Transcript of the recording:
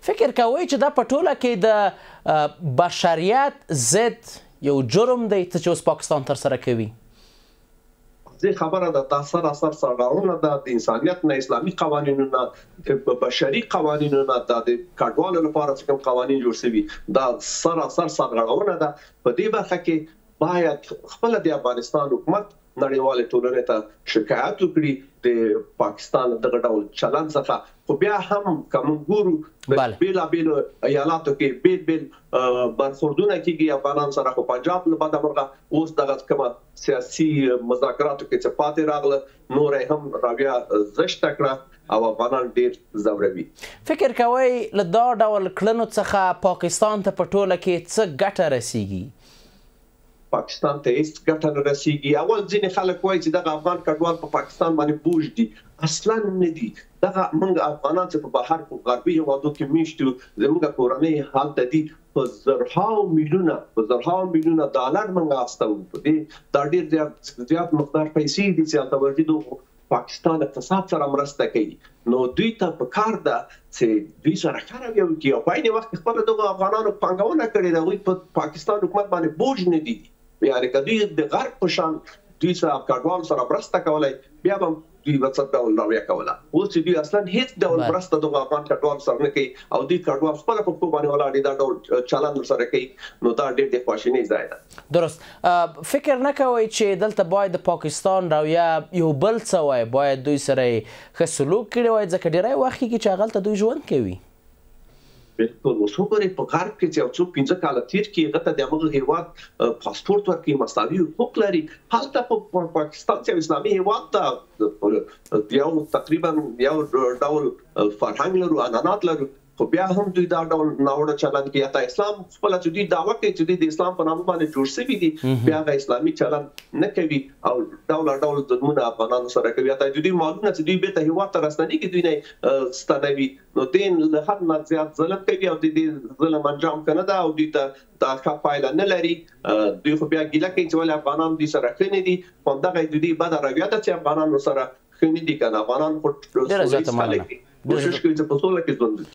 فکر کوئ چې دا په ټوله کې د بشریت ضد یو جرم دی څه چې اوس پاکستان ترسره کوي؟ زه خبره ده دا سراسر سرغړونه ده د انسانیت نه، اسلامي قوانینو نه، بشري قوانینو نه، دا د کډوالو لپاره چې کوم قوانین جوړ شوي دا سراسر سرغړونه ده. په دې برخه کې باید خپل د افغانستان حکومت نړیوالې ټولنې ته شکایت وکړي د پاکستان دغه ډول چلند څخه. خو بیا هم که موږ ګورو بېلابېلو ایالاتو کې بېل بېل برخوردونه کېږي افغانان سره، خو پنجاب له بده مرغه اوس دغه کومه سیاسي مذاکراتو کې چې پاتې راغله نور یې هم راویا زشته کړه او افغانان ډېر ځوروي. فکر کوئ له دا ډول کړنو څخه پاکستان ته په ټوله کې څه ګټه رسیږي؟ پاکستان ته هیڅ ګټه نه رسیږي. اول ځینې خلک وایي چې دغه افغان کډوال په پاکستان باندې بوج دي. اصلا نه دي. دغه موږ افغانان چې په بهر په غربي هېوادو کې میشت یو، زموږ کورنۍ هلته دي، په زرهاو میلیونه ډالر موږ استوو. دا ډېر زیات مقدار پیسې دي چې هلته ورځي د پاکستان اقتصاد سره مرسته کوي. نو دوی ته په کار ده چې دوی سره کار وکړي او په عین وخت کې خپله دغه افغانانو پانګونه کړې ده، هغوی په پاکستان حکومت باندې بوج نه دي. یعنې که دوی د غرب په شان دوی سره کډوالو سره مرسته کولی بیا به دوی به څه ډول راویه کوله. اوس چې دوی اصلا هیڅ ډول مرسته دغه افغان کډوالو سره نه کوي او دوی کډوال خپله په پښو باندې ولاړ دي، دا ډول چلند ورسره کوي، نو دا ډېر د خواشینۍ ځای ده. درست. فکر نه کوئ چې دلته باید د پاکستان رویه یو بل څه وای، باید دوی سره ښه سلوک کړی وای، ځکه ډېری وخت کېږي چې هغلته دوی ژوند کوي؟ بالکل. اوس وګورئ په غرب کې چې یو څوک 15 کاله تېر کړي هغه ته د همغه هېواد پاسپورټ ورکوي، مساوي حقوق لري. هلته په پاکستان چې یو اسلامي هېواد ته یو تقریبا یو ډول فرهنګ لرو، عنعنات لرو، خو بیا هم دوی دا ډول ناوړه چلند کوي. حتی اسلام خپله چې دوی دعوه کوي چې دوی د اسلام په نامه باندې جوړ شوي دي، بیا هغه اسلامي چلند نه کوي او ډول ظلمونه افغانانو سره کوي. حتی دوی مالونه چې دوی بېرته هېواد ته راستنېږي دوی نه ستنوي، نو دوی له حد نه زیات ظلم کوي او د دې ظلم انجام که نه ده او دوی ته دا ښه پایله نه لري. دوی خو بیا ګیله کوي چې ولې افغانان دوی سره ښه نه دي، خو همدغه د دوی بده رویه ده چې افغانانو سره ښه نه دي. که نه افغانان خو سوله ییز خلک دي، کوشش کوي چې په سوله کې ژوند وکړي.